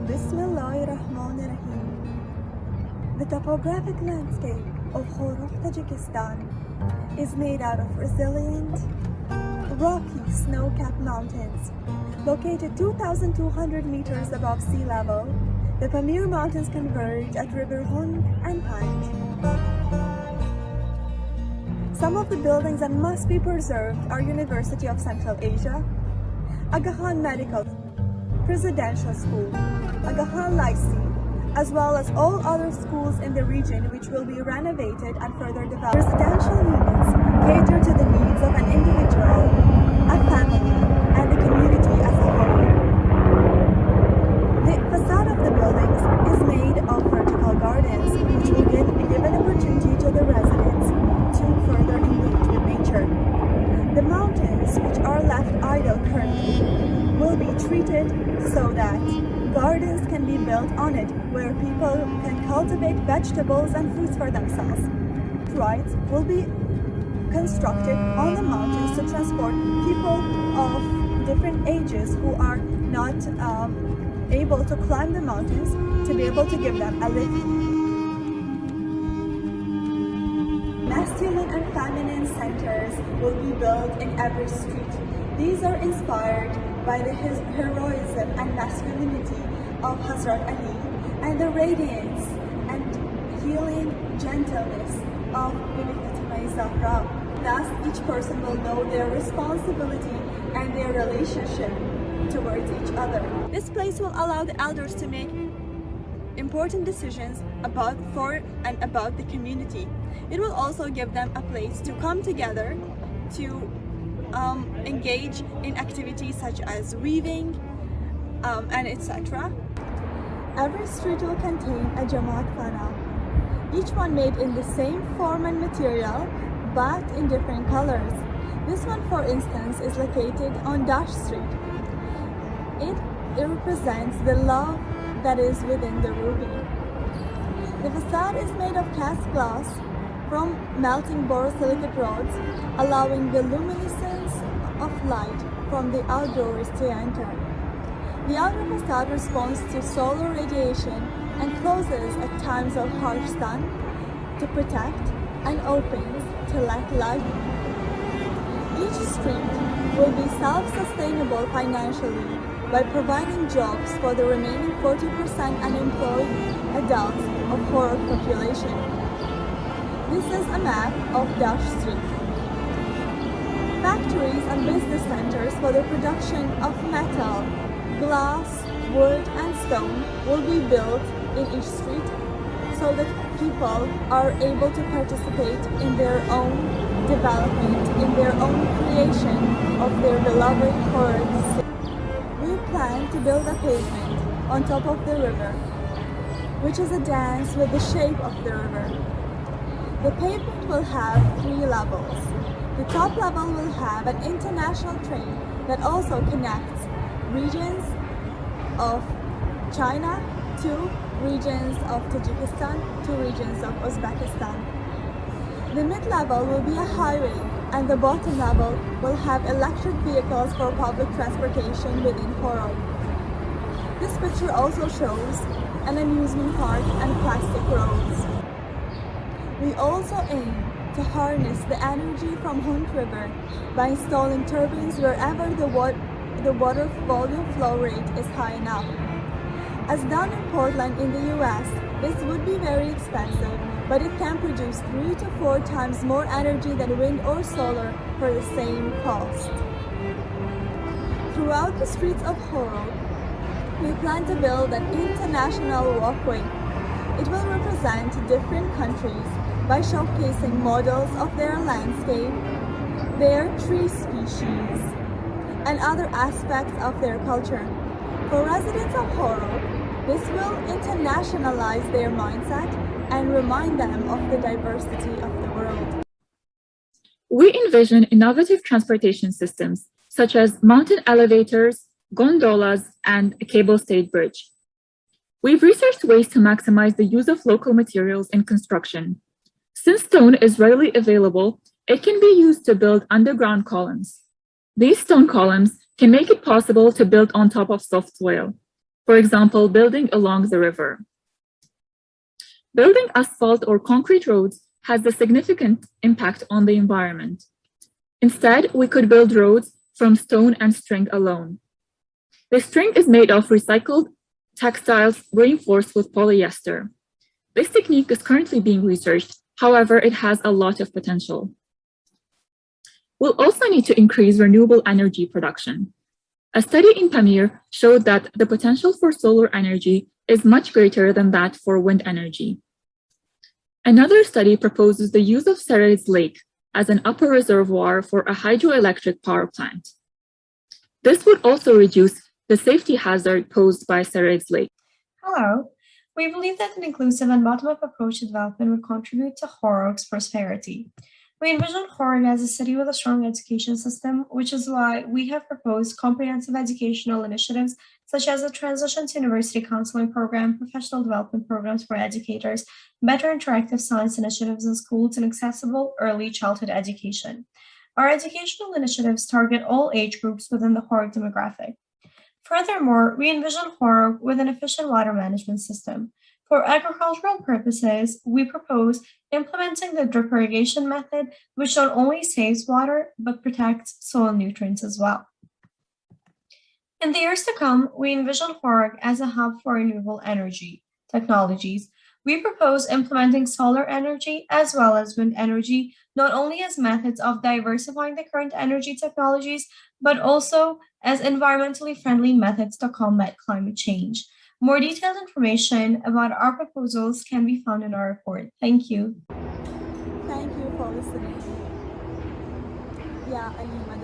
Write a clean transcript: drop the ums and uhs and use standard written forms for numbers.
Bismillahirrahmanirrahim. The topographic landscape of Khorog, Tajikistan is made out of resilient, rocky, snow-capped mountains. Located 2,200 meters above sea level, the Pamir Mountains converge at River Hund and Panj. Some of the buildings that must be preserved are University of Central Asia, Aga Khan Medical, Presidential School, Aga Khan Lycee, as well as all other schools in the region which will be renovated and further developed. Residential units cater to the needs of an individual, a family, and the community as a whole. The facade of the buildings is made of vertical gardens which will give an opportunity to the residents to further engage with nature. The mountains which are left idle currently will be treated so that gardens can be built on it where people can cultivate vegetables and fruits for themselves. Rides will be constructed on the mountains to transport people of different ages who are not able to climb the mountains to be able to give them a lift. Masculine and feminine centers will be built in every street. These are inspired by the heroism and masculinity of Hazrat Ali and the radiance and healing gentleness of Bibi Fatima Zahra. Thus, each person will know their responsibility and their relationship towards each other. This place will allow the elders to make important decisions for and about the community. It will also give them a place to come together to engage in activities such as weaving and etc. Every street will contain a Jamaat Khana, each one made in the same form and material but in different colors. This one, for instance, is located on Dash Street. It represents the love that is within the ruby. The facade is made of cast glass from melting borosilicate rods, allowing the luminescence of light from the outdoors to enter. The outer facade responds to solar radiation and closes at times of harsh sun to protect and opens to let light in. Each street will be self-sustainable financially by providing jobs for the remaining 40% unemployed adults of Khorog population. This is a map of Dash Street. Factories and business centers for the production of metal, glass, wood and stone will be built in each street so that people are able to participate in their own development, in their own creation of their beloved Khorog city. We plan to build a pavement on top of the river, which is a dance with the shape of the river. The pavement will have 3 levels. The top level will have an international train that also connects regions of China to regions of Tajikistan to regions of Uzbekistan. The mid-level will be a highway and the bottom level will have electric vehicles for public transportation within Khorog. This picture also shows an amusement park and plastic roads. We also aim to harness the energy from Hund River by installing turbines wherever the water volume flow rate is high enough. As done in Portland in the US, this would be very expensive, but it can produce 3 to 4 times more energy than wind or solar for the same cost. Throughout the streets of Khorog, we plan to build an international walkway. It will represent different countries by showcasing models of their landscape, their tree species, and other aspects of their culture. For residents of Khorog, this will internationalize their mindset and remind them of the diversity of the world. We envision innovative transportation systems, such as mountain elevators, gondolas, and a cable-stayed bridge. We've researched ways to maximize the use of local materials in construction. Since stone is readily available, it can be used to build underground columns. These stone columns can make it possible to build on top of soft soil. for example, building along the river. Building asphalt or concrete roads has a significant impact on the environment. Instead, we could build roads from stone and string alone. The string is made of recycled textiles reinforced with polyester. This technique is currently being researched, however, it has a lot of potential. We'll also need to increase renewable energy production. A study in Pamir showed that the potential for solar energy is much greater than that for wind energy. Another study proposes the use of Sered's Lake as an upper reservoir for a hydroelectric power plant. This would also reduce the safety hazard posed by Sered's Lake. Hello. We believe that an inclusive and bottom-up approach to development would contribute to Khorog's prosperity. We envision Khorog as a city with a strong education system, which is why we have proposed comprehensive educational initiatives such as a transition to university counseling program, professional development programs for educators, better interactive science initiatives in schools, and accessible early childhood education. Our educational initiatives target all age groups within the Khorog demographic. Furthermore, we envision Khorog with an efficient water management system. For agricultural purposes, we propose implementing the drip irrigation method, which not only saves water, but protects soil nutrients as well. In the years to come, we envision Khorog as a hub for renewable energy technologies. We propose implementing solar energy as well as wind energy, not only as methods of diversifying the current energy technologies, but also as environmentally friendly methods to combat climate change. More detailed information about our proposals can be found in our report. Thank you. Thank you for listening. Yeah, Alima.